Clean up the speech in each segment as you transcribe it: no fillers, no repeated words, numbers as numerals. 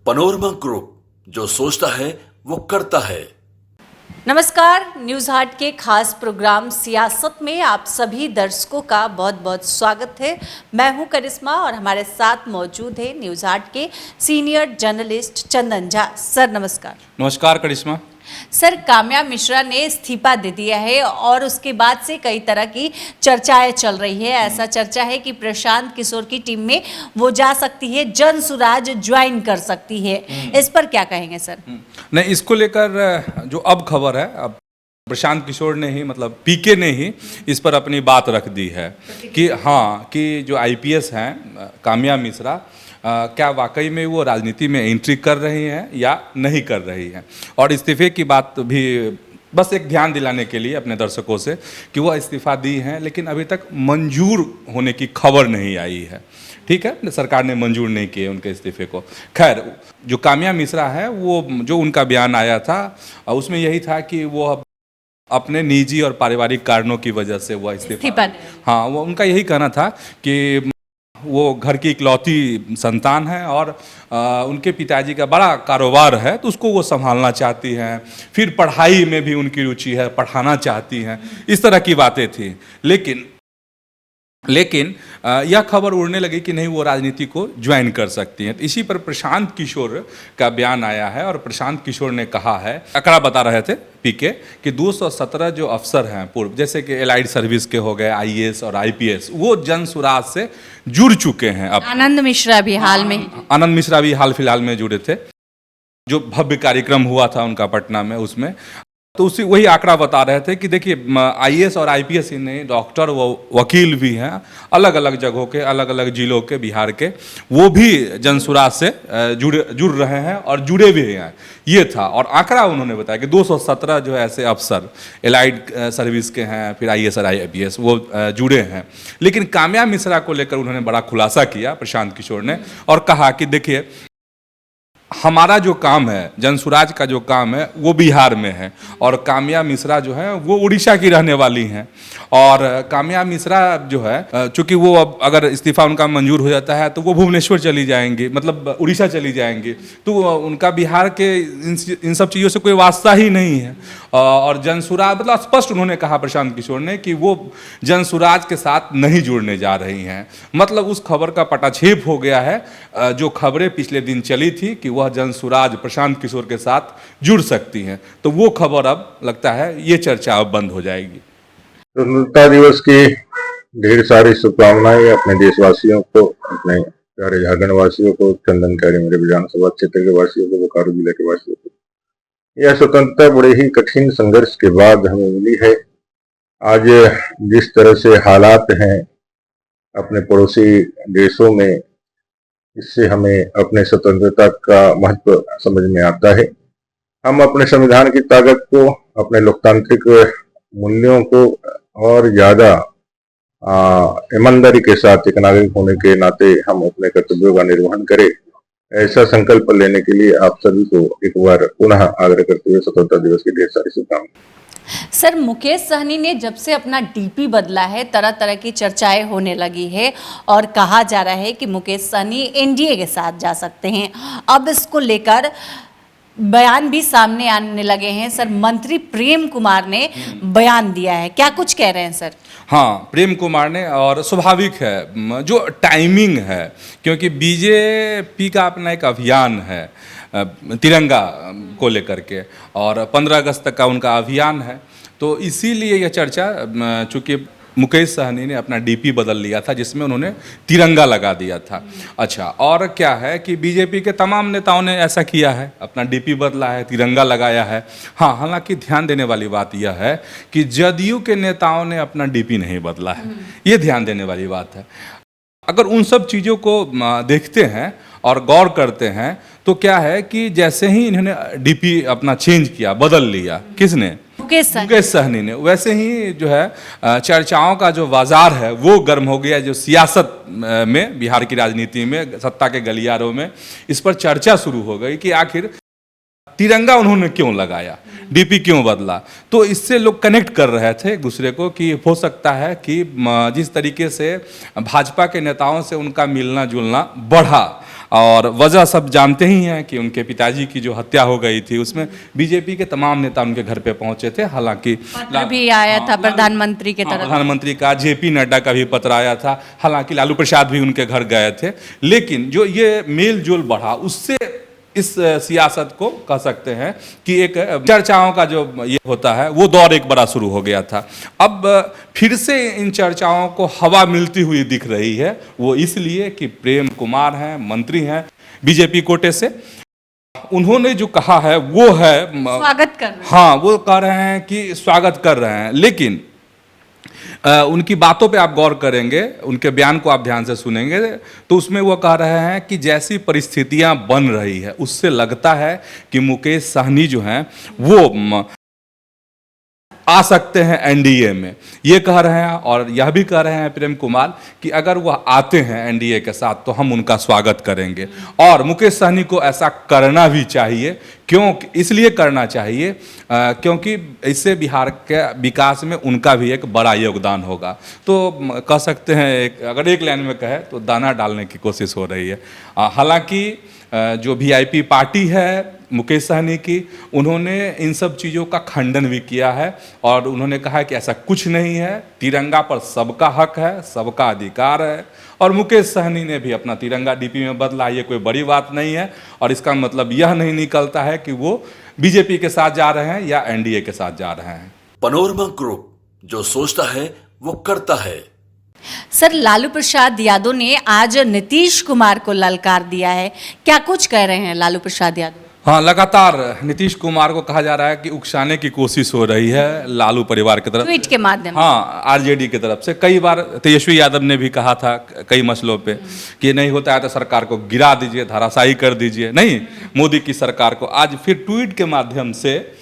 Panorama group, जो सोचता है वो करता है। नमस्कार, न्यूज़ हाट के खास प्रोग्राम सियासत में आप सभी दर्शकों का बहुत बहुत स्वागत है। मैं हूं करिश्मा और हमारे साथ मौजूद है न्यूज़ हाट के senior journalist Chandan Jha. Sir नमस्कार। नमस्कार करिश्मा। सर, काम्या मिश्रा ने इस्तीफा दे दिया है और उसके बाद से कई तरह की चर्चाएं चल रही है। ऐसा चर्चा है कि प्रशांत किशोर की टीम में वो जा सकती है, जनसुराज ज्वाइन कर सकती है। इस पर क्या कहेंगे सर? नहीं, इसको लेकर जो अब खबर है, अब प्रशांत किशोर ने ही मतलब पीके ने ही इस पर अपनी बात रख दी है कि हाँ, कि जो आईपीएस हैं काम्या मिश्रा क्या वाकई में वो राजनीति में एंट्री कर रही हैं या नहीं कर रही हैं। और इस्तीफे की बात भी बस एक ध्यान दिलाने के लिए अपने दर्शकों से कि वह इस्तीफा दी हैं, लेकिन अभी तक मंजूर होने की खबर नहीं आई है। ठीक है, सरकार ने मंजूर नहीं किए उनके इस्तीफे को। खैर, जो काम्या मिश्रा है वो जो उनका बयान आया था उसमें यही था कि वो अपने निजी और पारिवारिक कारणों की वजह से वह इस्तीफा, हाँ, वो उनका यही कहना था कि वो घर की इकलौती संतान है और उनके पिताजी का बड़ा कारोबार है, तो उसको वो संभालना चाहती हैं। फिर पढ़ाई में भी उनकी रुचि है, पढ़ाना चाहती हैं, इस तरह की बातें थी। लेकिन यह खबर उड़ने लगी कि नहीं, वो राजनीति को ज्वाइन कर सकती हैं। तो इसी पर प्रशांत किशोर का बयान आया है और प्रशांत किशोर ने कहा है, आंकड़ा बता रहे थे पीके, कि 217 जो अफसर हैं पूर्व, जैसे कि एलाइड सर्विस के हो गए, आईएएस और आईपीएस, वो जनसुराज से जुड़ चुके हैं। अब आनंद मिश्रा भी आनंद मिश्रा भी हाल फिलहाल में जुड़े थे, जो भव्य कार्यक्रम हुआ था उनका पटना में, उसमें तो उसी वही आंकड़ा बता रहे थे कि देखिए, आईएएस और आईपीएस ही नहीं, डॉक्टर व वकील भी हैं अलग अलग जगहों के, अलग अलग जिलों के, बिहार के, वो भी जनसुराज से जुड़ रहे हैं और जुड़े भी हैं। ये था, और आंकड़ा उन्होंने बताया कि 217 जो है ऐसे अफसर एलाइड सर्विस के हैं, फिर आईएएस और आईपीएस वो जुड़े हैं। लेकिन काम्या मिश्रा को लेकर उन्होंने बड़ा खुलासा किया प्रशांत किशोर ने, और कहा कि देखिए, हमारा जो काम है, जनसुराज का जो काम है, वो बिहार में है, और काम्या मिश्रा जो है वो उड़ीसा की रहने वाली हैं। और काम्या मिश्रा जो है, चूंकि वो अब अगर इस्तीफा उनका मंजूर हो जाता है तो वो भुवनेश्वर चली जाएंगी, मतलब उड़ीसा चली जाएंगी, तो उनका बिहार के इन सब चीज़ों से कोई वास्ता ही नहीं है। और जनसुराज, मतलब स्पष्ट उन्होंने कहा प्रशांत किशोर ने कि वो जनसुराज के साथ नहीं जुड़ने जा रही हैं। मतलब उस खबर का पटाक्षेप हो गया है, जो खबरें पिछले दिन चली थी कि वह जनसुराज प्रशांत किशोर के साथ जुड़ सकती हैं, तो वो खबर अब लगता है ये चर्चा अब बंद हो जाएगी। स्वतंत्रता दिवस की ढेर सारी शुभकामनाएं अपने देशवासियों को, अपने प्यारे झारखंड वासियों को, चंदनकारी मेरे विधानसभा क्षेत्र के वासियों को, बोकारो जिले के वासियों को। यह स्वतंत्रता बड़े ही कठिन संघर्ष के बाद हमें मिली है। आज जिस तरह से हालात हैं अपने पड़ोसी देशों में, इससे हमें अपने स्वतंत्रता का महत्व समझ में आता है। हम अपने संविधान की ताकत को, अपने लोकतांत्रिक मूल्यों को और ज्यादा ईमानदारी के साथ एक नागरिक होने के नाते हम अपने कर्तव्यों का निर्वहन करें, ऐसा संकल्प लेने के लिए आप सभी को एक बार पुनः आग्रह करते हुए स्वतंत्रता दिवस की ढेर सारी शुभकामनाएं। सर, मुकेश सहनी ने जब से अपना डीपी बदला है, तरह तरह की चर्चाएं होने लगी है और कहा जा रहा है कि मुकेश सहनी एनडीए के साथ जा सकते हैं। अब इसको लेकर बयान भी सामने आने लगे हैं। सर, मंत्री प्रेम कुमार ने बयान दिया है, क्या कुछ कह रहे हैं सर? हाँ, प्रेम कुमार ने, और स्वाभाविक है जो टाइमिंग है, क्योंकि बीजेपी का अपना एक अभियान है तिरंगा को लेकर के, और 15 अगस्त तक का उनका अभियान है, तो इसीलिए यह चर्चा, चूँकि मुकेश सहनी ने अपना डीपी बदल लिया था जिसमें उन्होंने तिरंगा लगा दिया था। अच्छा, और क्या है कि बीजेपी के तमाम नेताओं ने ऐसा किया है, अपना डीपी बदला है, तिरंगा लगाया है। हाँ, हालांकि ध्यान देने वाली बात यह है कि जदयू के नेताओं ने अपना डीपी नहीं बदला है, ये ध्यान देने वाली बात है। अगर उन सब चीज़ों को देखते हैं और गौर करते हैं तो क्या है कि जैसे ही इन्होंने डीपी अपना चेंज किया, बदल लिया, किसने? मुकेश सहनी ने, वैसे ही जो है चर्चाओं का जो बाजार है वो गर्म हो गया। जो सियासत में, बिहार की राजनीति में, सत्ता के गलियारों में इस पर चर्चा शुरू हो गई कि आखिर तिरंगा उन्होंने क्यों लगाया, डीपी क्यों बदला। तो इससे लोग कनेक्ट कर रहे थे एक दूसरे को कि हो सकता है कि जिस तरीके से भाजपा के नेताओं से उनका मिलना जुलना बढ़ा, और वजह सब जानते ही हैं कि उनके पिताजी की जो हत्या हो गई थी उसमें बीजेपी के तमाम नेता उनके घर पे पहुंचे थे। हालांकि पत्र भी आया था प्रधानमंत्री के तरफ, प्रधानमंत्री का, जेपी नड्डा का भी पत्र आया था, हालांकि लालू प्रसाद भी उनके घर गए थे। लेकिन जो ये मेल जोल बढ़ा, उससे इस सियासत को कह सकते हैं कि एक चर्चाओं का जो ये होता है वो दौर एक बड़ा शुरू हो गया था। अब फिर से इन चर्चाओं को हवा मिलती हुई दिख रही है, वो इसलिए कि प्रेम कुमार हैं, मंत्री हैं बीजेपी कोटे से, उन्होंने जो कहा है वो है स्वागत कर रहे हैं। हाँ, वो कह रहे हैं कि स्वागत कर रहे हैं। लेकिन उनकी बातों पे आप गौर करेंगे, उनके बयान को आप ध्यान से सुनेंगे तो उसमें वो कह रहे हैं कि जैसी परिस्थितियां बन रही है उससे लगता है कि मुकेश सहनी जो हैं वो आ सकते हैं एनडीए में, ये कह रहे हैं। और यह भी कह रहे हैं प्रेम कुमार कि अगर वह आते हैं एनडीए के साथ तो हम उनका स्वागत करेंगे, और मुकेश सहनी को ऐसा करना भी चाहिए। क्यों इसलिए करना चाहिए क्योंकि इससे बिहार के विकास में उनका भी एक बड़ा योगदान होगा। तो कह सकते हैं अगर एक लाइन में कहे तो दाना डालने की कोशिश हो रही है। हालांकि जो वीआईपी पार्टी है मुकेश सहनी की, उन्होंने इन सब चीज़ों का खंडन भी किया है और उन्होंने कहा है कि ऐसा कुछ नहीं है, तिरंगा पर सबका हक है, सबका अधिकार है। और मुकेश सहनी ने भी अपना तिरंगा डीपी में बदला, ये कोई बड़ी बात नहीं है। और इसका मतलब यह नहीं निकलता है कि वो बीजेपी के साथ जा रहे हैं या एनडीए के साथ जा रहे हैं। पनोरमा ग्रुप, जो सोचता है वो करता है। सर, लालू प्रसाद यादव ने आज नीतीश कुमार को ललकार दिया है, क्या कुछ कह रहे हैं लालू प्रसाद यादव? हाँ, लगातार नीतीश कुमार को कहा जा रहा है कि उकसाने की कोशिश हो रही है लालू परिवार की तरफ, ट्वीट के माध्यम से। हाँ, आरजेडी की तरफ से। कई बार तेजस्वी यादव ने भी कहा था कई मसलों पे कि नहीं होता है तो सरकार को गिरा दीजिए, धराशायी कर दीजिए, नहीं मोदी की सरकार को। आज फिर ट्वीट के माध्यम से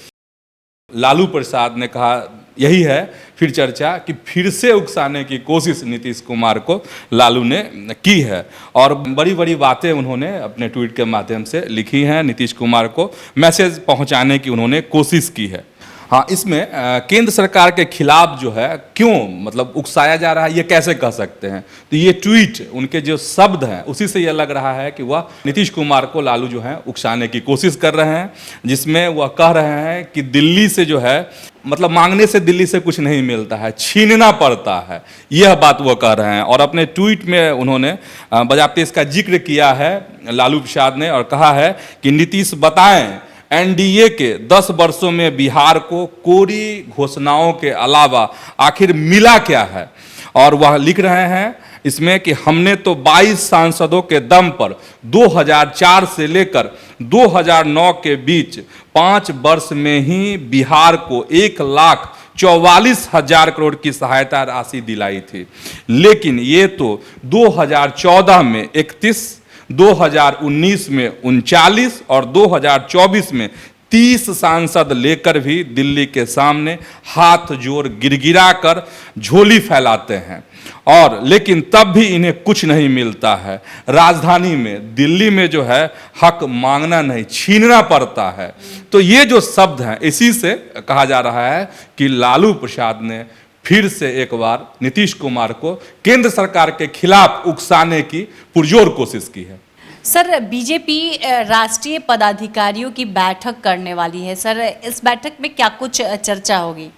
लालू प्रसाद ने कहा, यही है फिर चर्चा कि फिर से उकसाने की कोशिश नीतीश कुमार को लालू ने की है। और बड़ी बड़ी बातें उन्होंने अपने ट्वीट के माध्यम से लिखी हैं, नीतीश कुमार को मैसेज पहुंचाने की उन्होंने कोशिश की है। हाँ, इसमें केंद्र सरकार के खिलाफ जो है क्यों मतलब उकसाया जा रहा है, ये कैसे कह सकते हैं। तो ये ट्वीट, उनके जो शब्द हैं उसी से यह लग रहा है कि वह नीतीश कुमार को लालू जो है उकसाने की कोशिश कर रहे हैं, जिसमें वह कह रहे हैं कि दिल्ली से जो है मतलब मांगने से दिल्ली से कुछ नहीं मिलता है, छीनना पड़ता है, यह बात वो कह रहे हैं। और अपने ट्वीट में उन्होंने बाकायदे इसका जिक्र किया है लालू प्रसाद ने, और कहा है कि नीतीश बताएं एनडीए के 10 वर्षों में बिहार को कोरी घोषणाओं के अलावा आखिर मिला क्या है। और वह लिख रहे हैं इसमें कि हमने तो 22 सांसदों के दम पर 2004 से लेकर 2009 के बीच 5 वर्ष में ही बिहार को 1,44,000 करोड़ की सहायता राशि दिलाई थी। लेकिन ये तो 2014 में 31, 2019 में 39 और 2024 में 30 सांसद लेकर भी दिल्ली के सामने हाथ जोड़ गिड़गिड़ा कर झोली फैलाते हैं, और लेकिन तब भी इन्हें कुछ नहीं मिलता है। राजधानी में दिल्ली में जो है हक मांगना नहीं, छीनना पड़ता है। तो ये जो शब्द हैं, इसी से कहा जा रहा है कि लालू प्रसाद ने फिर से एक बार नीतीश कुमार को केंद्र सरकार के खिलाफ उकसाने की पुरजोर कोशिश की है। सर, बीजेपी राष्ट्रीय पदाधिकारियों की बैठक करने वाली है। सर, इस बैठक में क्या कुछ चर्चा होगी?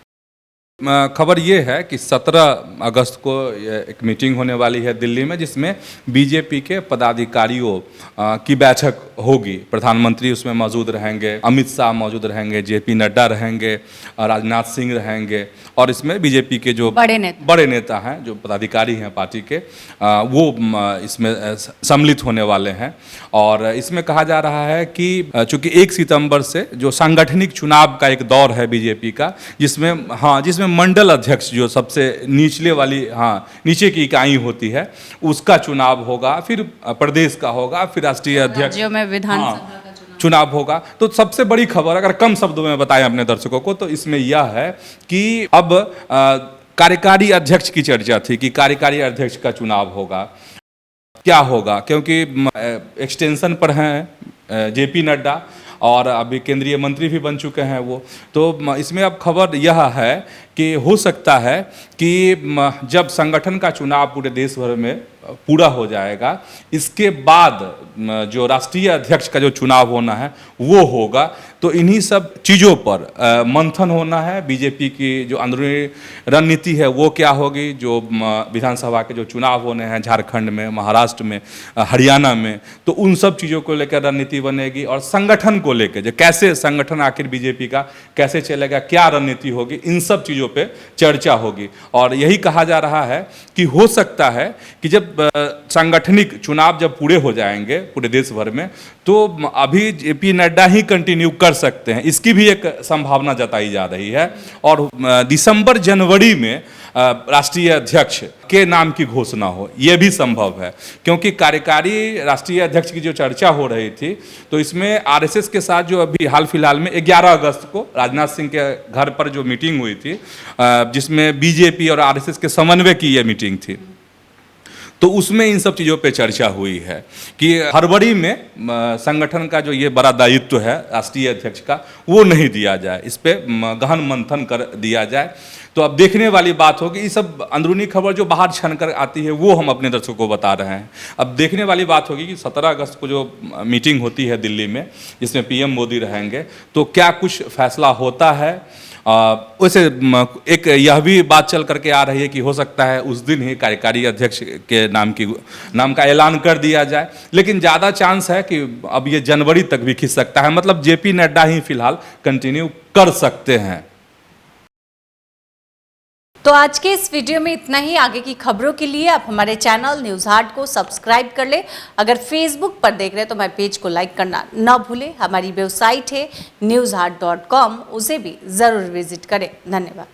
खबर ये है कि 17 अगस्त को एक मीटिंग होने वाली है दिल्ली में, जिसमें बीजेपी के पदाधिकारियों की बैठक होगी। प्रधानमंत्री उसमें मौजूद रहेंगे, अमित शाह मौजूद रहेंगे, जेपी नड्डा रहेंगे, राजनाथ सिंह रहेंगे, और इसमें बीजेपी के जो बड़े नेता हैं, जो पदाधिकारी हैं पार्टी के, वो इसमें सम्मिलित होने वाले हैं। और इसमें कहा जा रहा है कि चूंकि 1 सितंबर से जो सांगठनिक चुनाव का एक दौर है बीजेपी का, जिसमें मंडल अध्यक्ष जो सबसे निचले वाली नीचे की इकाई होती है उसका चुनाव होगा, फिर प्रदेश का होगा, फिर राष्ट्रीय अध्यक्ष, राज्यों में विधानसभा का चुनाव होगा। तो सबसे बड़ी खबर अगर कम शब्दों में बताएं अपने दर्शकों को तो इसमें यह है कि अब कार्यकारी अध्यक्ष की चर्चा थी कि कार्यकारी अध्यक्ष का चुनाव होगा, क्या होगा, क्योंकि एक्सटेंशन पर हैं जेपी नड्डा और अभी केंद्रीय मंत्री भी बन चुके हैं वो। तो इसमें अब खबर यह है कि हो सकता है कि जब संगठन का चुनाव पूरे देश भर में पूरा हो जाएगा, इसके बाद जो राष्ट्रीय अध्यक्ष का जो चुनाव होना है वो होगा। तो इन्हीं सब चीज़ों पर मंथन होना है। बीजेपी की जो अंदरूनी रणनीति है वो क्या होगी, जो विधानसभा के जो चुनाव होने हैं झारखंड में, महाराष्ट्र में, हरियाणा में, तो उन सब चीज़ों को लेकर रणनीति बनेगी। और संगठन को लेकर जो कैसे संगठन आखिर बीजेपी का कैसे चलेगा, क्या रणनीति होगी, इन सब चीज़ों पे चर्चा होगी। और यही कहा जा रहा है कि हो सकता है कि जब सांगठनिक चुनाव जब पूरे हो जाएंगे पूरे देश भर में, तो अभी जेपी नड्डा ही कंटिन्यू कर सकते हैं, इसकी भी एक संभावना जताई जा रही है। और दिसंबर जनवरी में राष्ट्रीय अध्यक्ष के नाम की घोषणा हो, यह भी संभव है। क्योंकि कार्यकारी राष्ट्रीय अध्यक्ष की जो चर्चा हो रही थी, तो इसमें आरएसएस के साथ जो अभी हाल फिलहाल में 11 अगस्त को राजनाथ सिंह के घर पर जो मीटिंग हुई थी, जिसमें बीजेपी और आरएसएस के समन्वय की यह मीटिंग थी, तो उसमें इन सब चीज़ों पे चर्चा हुई है कि फरवरी में संगठन का जो ये बड़ा दायित्व है राष्ट्रीय अध्यक्ष का, वो नहीं दिया जाए, इस पे गहन मंथन कर दिया जाए। तो अब देखने वाली बात होगी। ये सब अंदरूनी खबर जो बाहर छन कर आती है वो हम अपने दर्शकों को बता रहे हैं। अब देखने वाली बात होगी कि 17 अगस्त को जो मीटिंग होती है दिल्ली में, जिसमें पीएम मोदी रहेंगे, तो क्या कुछ फैसला होता है। वैसे एक यह भी बात चल करके आ रही है कि हो सकता है उस दिन ही कार्यकारी अध्यक्ष के नाम का ऐलान कर दिया जाए, लेकिन ज़्यादा चांस है कि अब ये जनवरी तक भी खिंच सकता है। मतलब जेपी नड्डा ही फिलहाल कंटिन्यू कर सकते हैं। तो आज के इस वीडियो में इतना ही। आगे की खबरों के लिए आप हमारे चैनल न्यूज़ हाट को सब्सक्राइब कर ले। अगर फेसबुक पर देख रहे हैं तो हमारे पेज को लाइक करना ना भूलें। हमारी वेबसाइट है newsheart.com, उसे भी ज़रूर विजिट करें। धन्यवाद।